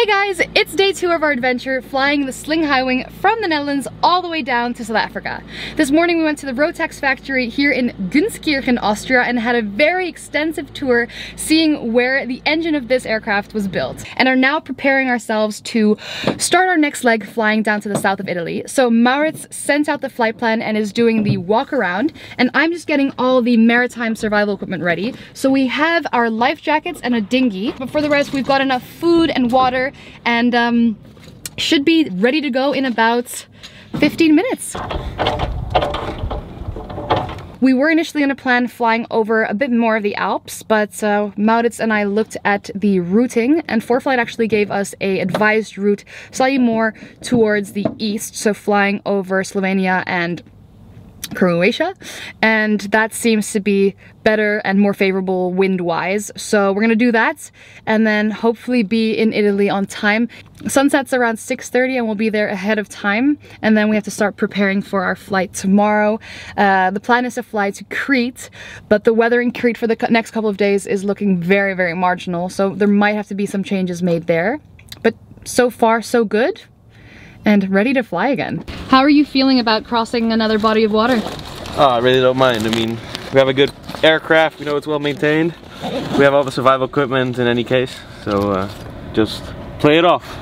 Hey guys, it's day 2 of our adventure flying the Sling High Wing from the Netherlands all the way down to South Africa. This morning we went to the Rotax Factory here in Gunskirchen, Austria, and had a very extensive tour seeing where the engine of this aircraft was built, and are now preparing ourselves to start our next leg flying down to the south of Italy. So Maurits sent out the flight plan and is doing the walk around, and I'm just getting all the maritime survival equipment ready. So we have our life jackets and a dinghy, but for the rest we've got enough food and water and should be ready to go in about 15 minutes. We were initially going to plan flying over a bit more of the Alps, but Maurits and I looked at the routing, and ForeFlight actually gave us a advised route slightly more towards the east, so flying over Slovenia and Croatia, and that seems to be better and more favorable wind-wise. So we're gonna do that and then hopefully be in Italy on time. Sunset's around 6:30 and we'll be there ahead of time, and then we have to start preparing for our flight tomorrow. The plan is to fly to Crete, but the weather in Crete for the next couple of days is looking very, very marginal, so there might have to be some changes made there. But so far so good, and ready to fly again. How are you feeling about crossing another body of water? Oh, I really don't mind. I mean, we have a good aircraft, we know it's well maintained. We have all the survival equipment in any case, so just play it off.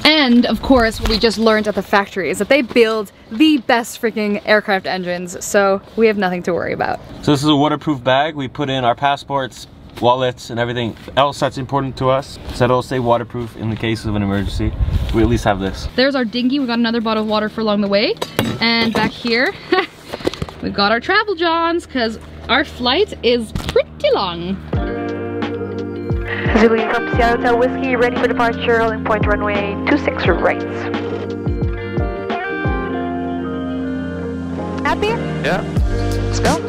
And of course, what we just learned at the factory is that they build the best freaking aircraft engines, so we have nothing to worry about. So this is a waterproof bag. We put in our passports, wallets, and everything else that's important to us, so it'll stay waterproof in the case of an emergency. We at least have this. There's our dinghy. We got another bottle of water for along the way, and back here we've got our travel johns because our flight is pretty long. Zulu from Sierra Hotel Whiskey, ready for departure, holding point runway 26 right. Happy? Yeah. Let's go.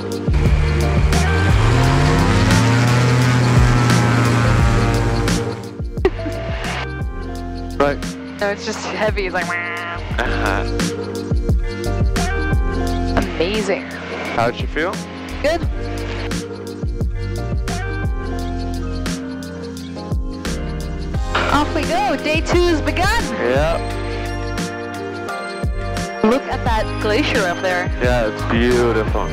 Right. No, it's just heavy. It's like amazing. How'd you feel? Good. Off we go. Day 2's begun. Yeah. Look at that glacier up there. Yeah, it's beautiful.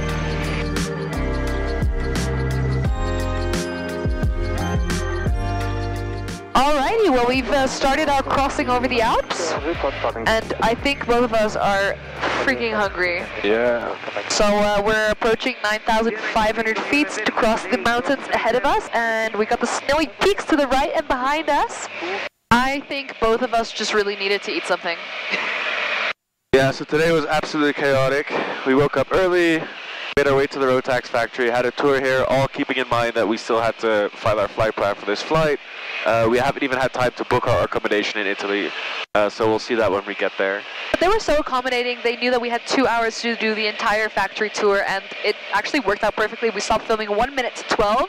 Alrighty, well we've started our crossing over the Alps, and I think both of us are freaking hungry. Yeah. So we're approaching 9,500 feet to cross the mountains ahead of us, and we got the snowy peaks to the right and behind us. I think both of us just really needed to eat something. Yeah, so today was absolutely chaotic. We woke up early, made our way to the Rotax Factory, had a tour here, all keeping in mind that we still had to file our flight plan for this flight. We haven't even had time to book our accommodation in Italy, so we'll see that when we get there. But they were so accommodating. They knew that we had 2 hours to do the entire factory tour, and it actually worked out perfectly. We stopped filming 1 minute to 12,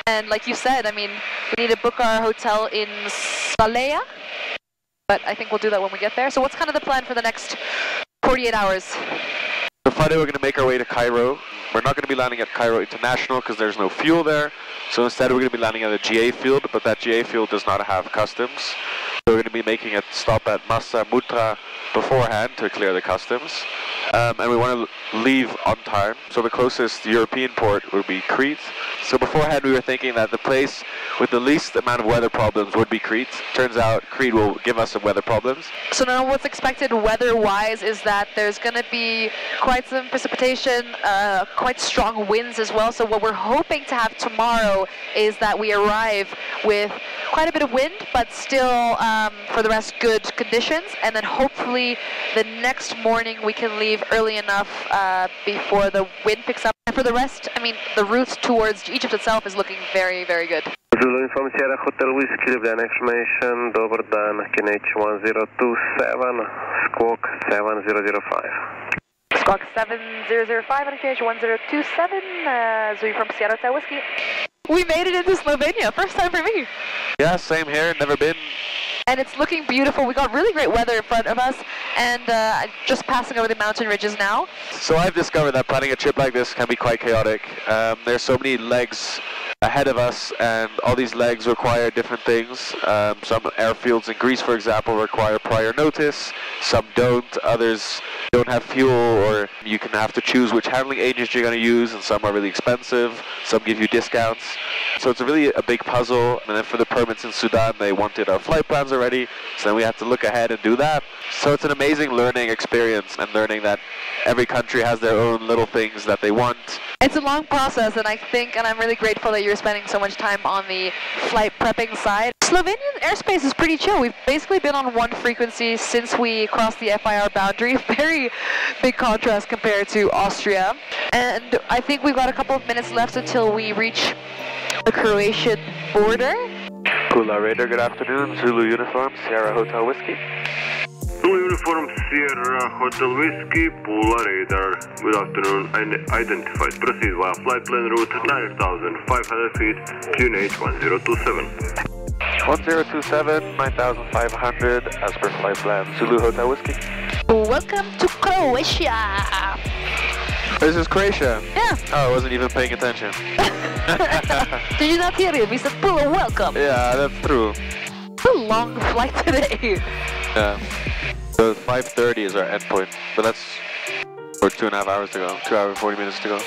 and like you said, I mean, we need to book our hotel in Scalea, but I think we'll do that when we get there. So what's kind of the plan for the next 48 hours? So Friday we're going to make our way to Cairo. We're not going to be landing at Cairo International because there's no fuel there. So instead we're going to be landing at a GA field, but that GA field does not have customs. So we're going to be making a stop at Massa Mutra beforehand to clear the customs. And we want to leave on time. So the closest European port would be Crete. So beforehand we were thinking that the place with the least amount of weather problems would be Crete. Turns out Crete will give us some weather problems. So now what's expected weather-wise is that there's going to be quite some precipitation, quite strong winds as well. So what we're hoping to have tomorrow is that we arrive with quite a bit of wind, but still, for the rest, good conditions. And then hopefully the next morning we can leave early enough before the wind picks up. And for the rest, I mean, the route towards Egypt itself is looking very, very good. Zulu from Sierra Hotel Whiskey, leave an information, Dobar Dan, KNH 1027, Squawk 7005. Squawk 7005 on KNH 1027, Zulu from Sierra Hotel Whiskey. We made it into Slovenia, first time for me. Yeah, same here, never been. And it's looking beautiful. We got really great weather in front of us, and just passing over the mountain ridges now. So I've discovered that planning a trip like this can be quite chaotic. There's so many legs ahead of us, and all these legs require different things. Some airfields in Greece, for example, require prior notice. Some don't. Others don't have fuel, or you can have to choose which handling agents you're going to use, and some are really expensive. Some give you discounts. So it's really a big puzzle. And then for the permits in Sudan, they wanted our flight plans already, so then we had to look ahead and do that. So it's an amazing learning experience, and learning that every country has their own little things that they want. It's a long process, and I'm really grateful that you're spending so much time on the flight prepping side. Slovenian airspace is pretty chill. We've basically been on one frequency since we crossed the FIR boundary. Very big contrast compared to Austria. And I think we've got a couple of minutes left until we reach the Croatian border. Kula Radar, good afternoon. Zulu Uniform, Sierra Hotel Whiskey. Zulu Uniform, Sierra Hotel Whiskey, Pula Radar. Good afternoon. Identified. Proceed via flight plan route 9,500 feet, QNH 1027. 1027, 9,500 as per flight plan. Zulu Hotel Whiskey. Welcome to Croatia. This is Croatia? Yeah. Oh, I wasn't even paying attention. Did you not hear it? We said, Pula, welcome. Yeah, that's true. It's a long flight today. Yeah. So 5:30 is our endpoint, but that's for 2.5 hours to go. 2 hours, 40 minutes to go.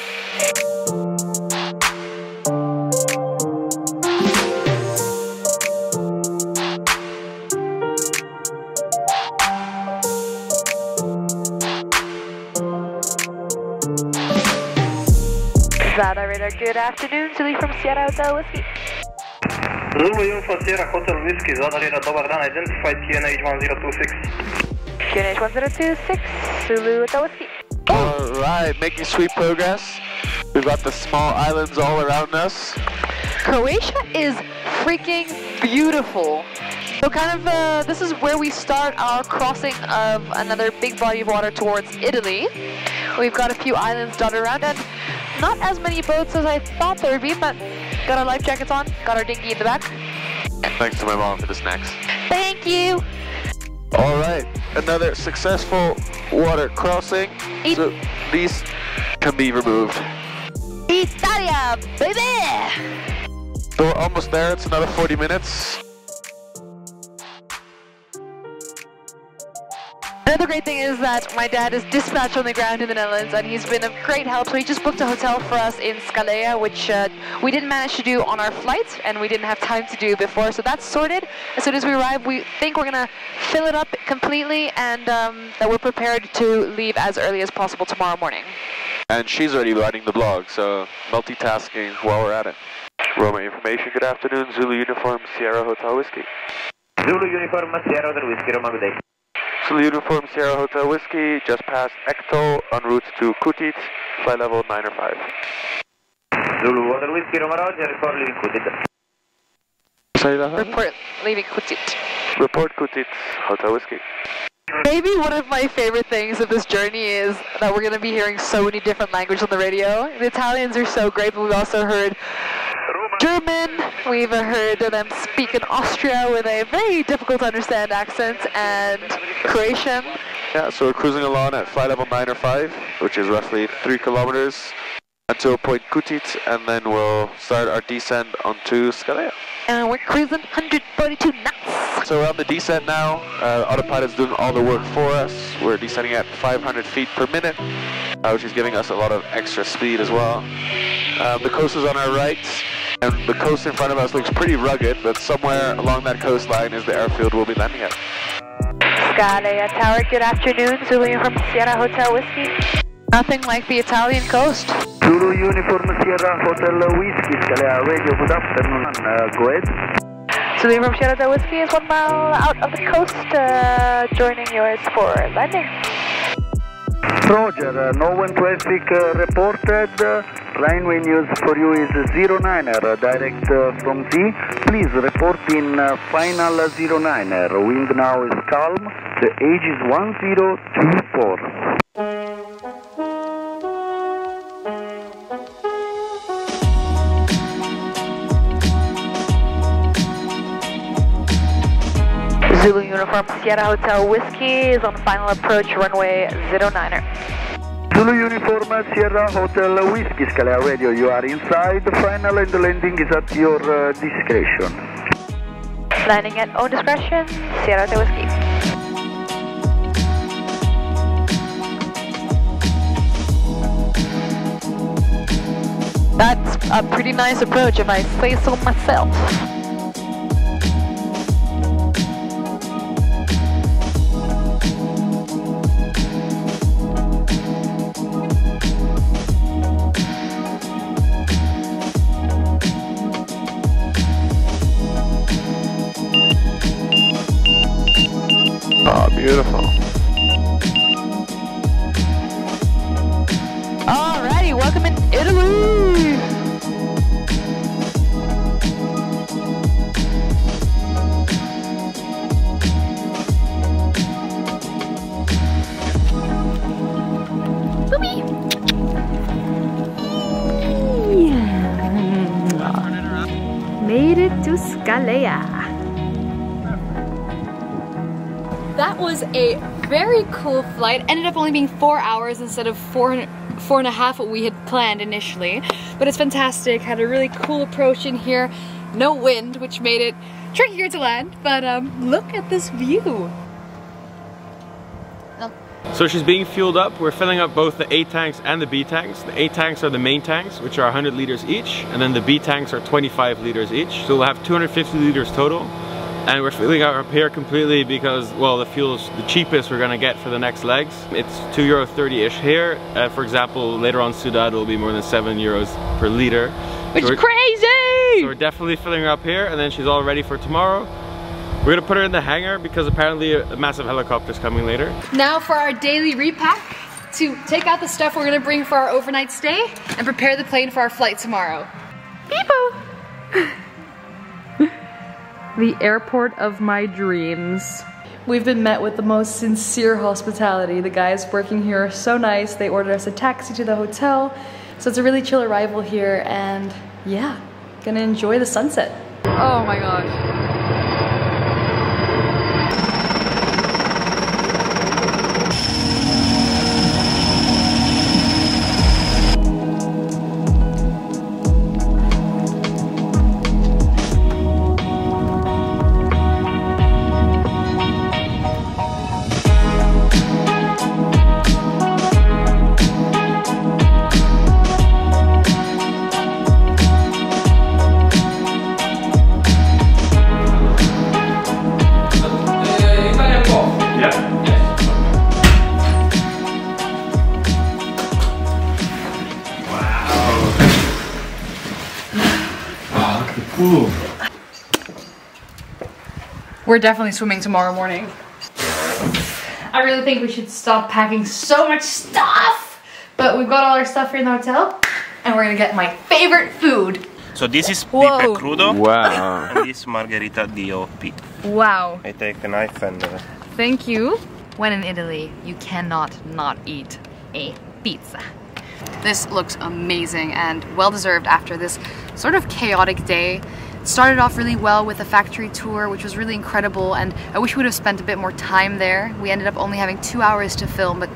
Zada Radar, good afternoon. Zulu from Sierra Hotel Whiskey. Zulu Uniform, Sierra Hotel Whiskey, Zada Radar, dobar dan, identified QNH 1026. QNH 1026, Zulu Hotel Whiskey. Alright, making sweet progress. We've got the small islands all around us. Croatia is freaking beautiful. So kind of, this is where we start our crossing of another big body of water towards Italy. We've got a few islands dotted around, and not as many boats as I thought there would be, but got our life jackets on, got our dinghy in the back. Thanks to my mom for the snacks. Thank you. Alright, another successful water crossing. So these can be removed. Italia, baby! So we're almost there, it's another 40 minutes. Another great thing is that my dad is dispatched on the ground in the Netherlands, and he's been of great help. So he just booked a hotel for us in Scalea, which we didn't manage to do on our flight, and we didn't have time to do before. So that's sorted. As soon as we arrive, we think we're going to fill it up completely, and that we're prepared to leave as early as possible tomorrow morning. And she's already writing the blog, so multitasking while we're at it. Roma information, good afternoon. Zulu Uniform, Sierra Hotel Whiskey. Zulu Uniform, Sierra Hotel Whiskey, Roma, good day. Zulu Uniform, Sierra Hotel Whiskey, just past Ekto, en route to Kutit, flight level 9 or 5. Zulu Hotel Whiskey, Roma, Roger, report leaving Kutit. Say that? Report leaving Kutit. Report Kutit, Hotel Whiskey. Maybe one of my favorite things of this journey is that we're going to be hearing so many different languages on the radio. The Italians are so great, but we've also heard German, we've heard them speak in Austria with a very difficult to understand accent, and Croatian. Yeah, so we're cruising along at flight level 9 or 5, which is roughly 3 kilometers until Point Kutit, and then we'll start our descent onto Scalea. And we're cruising 142 knots. So we're on the descent now. Autopilot's doing all the work for us. We're descending at 500 feet per minute, which is giving us a lot of extra speed as well. The coast is on our right, and the coast in front of us looks pretty rugged, but somewhere along that coastline is the airfield we'll be landing at. Scalea Tower, good afternoon. Zulu from Sierra Hotel Whiskey. Nothing like the Italian coast. Zulu Uniform, Sierra Hotel Whiskey, Scalea Radio, good afternoon. Go ahead. Zulu from Sierra Hotel Whiskey is 1 mile out of the coast, joining yours for landing. Roger, no wind traffic reported. Runway news for you is 09er, direct from Z. Please report in final 09er. Wind now is calm. The age is 1024. Zulu Uniform Sierra Hotel Whiskey is on final approach, runway 09er. Zulu Uniform Sierra Hotel Whiskey Scalea Radio, you are inside. Final and landing is at your discretion. Landing at own discretion, Sierra Hotel Whiskey. That's a pretty nice approach if I say so myself. Oh, beautiful. Alrighty, welcome in Italy! Made it to Scalea. That was a very cool flight. Ended up only being 4 hours instead of four and a half what we had planned initially. But it's fantastic. Had a really cool approach in here. No wind, which made it trickier to land. But look at this view. So she's being fueled up. We're filling up both the A tanks and the B tanks. The A tanks are the main tanks, which are 100 liters each, and then the B tanks are 25 liters each. So we'll have 250 liters total. And we're filling up here completely because, well, the fuel's the cheapest we're gonna get for the next legs. It's €2.30-ish here. For example, later on Ciudad will be more than €7 per liter. Which is crazy! So we're definitely filling her up here, and then she's all ready for tomorrow. We're gonna put her in the hangar because apparently a massive helicopter's coming later. Now for our daily repack, to take out the stuff we're gonna bring for our overnight stay and prepare the plane for our flight tomorrow. Beep-o! The airport of my dreams. We've been met with the most sincere hospitality. The guys working here are so nice. They ordered us a taxi to the hotel. So it's a really chill arrival here, and yeah, gonna enjoy the sunset. Oh my gosh. We're definitely swimming tomorrow morning. I really think we should stop packing so much stuff. But we've got all our stuff here in the hotel, and we're gonna get my favorite food. So this is pipe crudo. Wow. And this margherita DOP. Wow. I take a knife and... Thank you. When in Italy, you cannot not eat a pizza. This looks amazing and well deserved after this sort of chaotic day. It started off really well with a factory tour, which was really incredible, and I wish we would have spent a bit more time there. We ended up only having 2 hours to film, but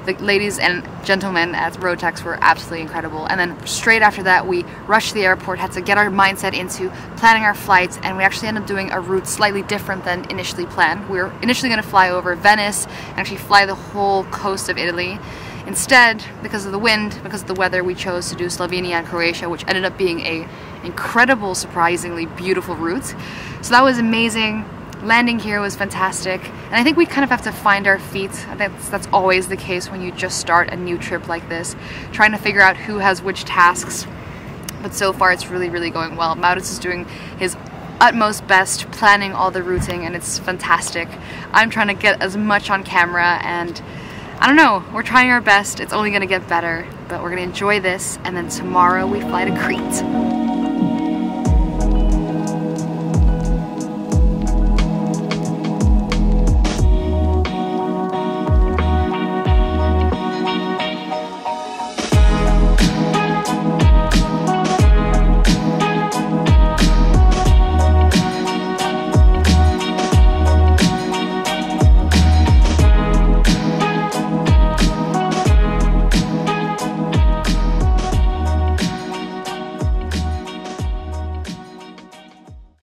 the ladies and gentlemen at Rotax were absolutely incredible. And then straight after that, we rushed to the airport, had to get our mindset into planning our flights, and we actually ended up doing a route slightly different than initially planned. We were initially going to fly over Venice and actually fly the whole coast of Italy. Instead, because of the wind, because of the weather, we chose to do Slovenia and Croatia, which ended up being a incredible, surprisingly beautiful route. So that was amazing. Landing here was fantastic, and I think we kind of have to find our feet. That's always the case when you just start a new trip like this, trying to figure out who has which tasks. But so far it's really, really going well. Maurits is doing his utmost best, planning all the routing, and it's fantastic. I'm trying to get as much on camera, and I don't know, we're trying our best. It's only gonna get better, but we're gonna enjoy this, and then tomorrow we fly to Crete.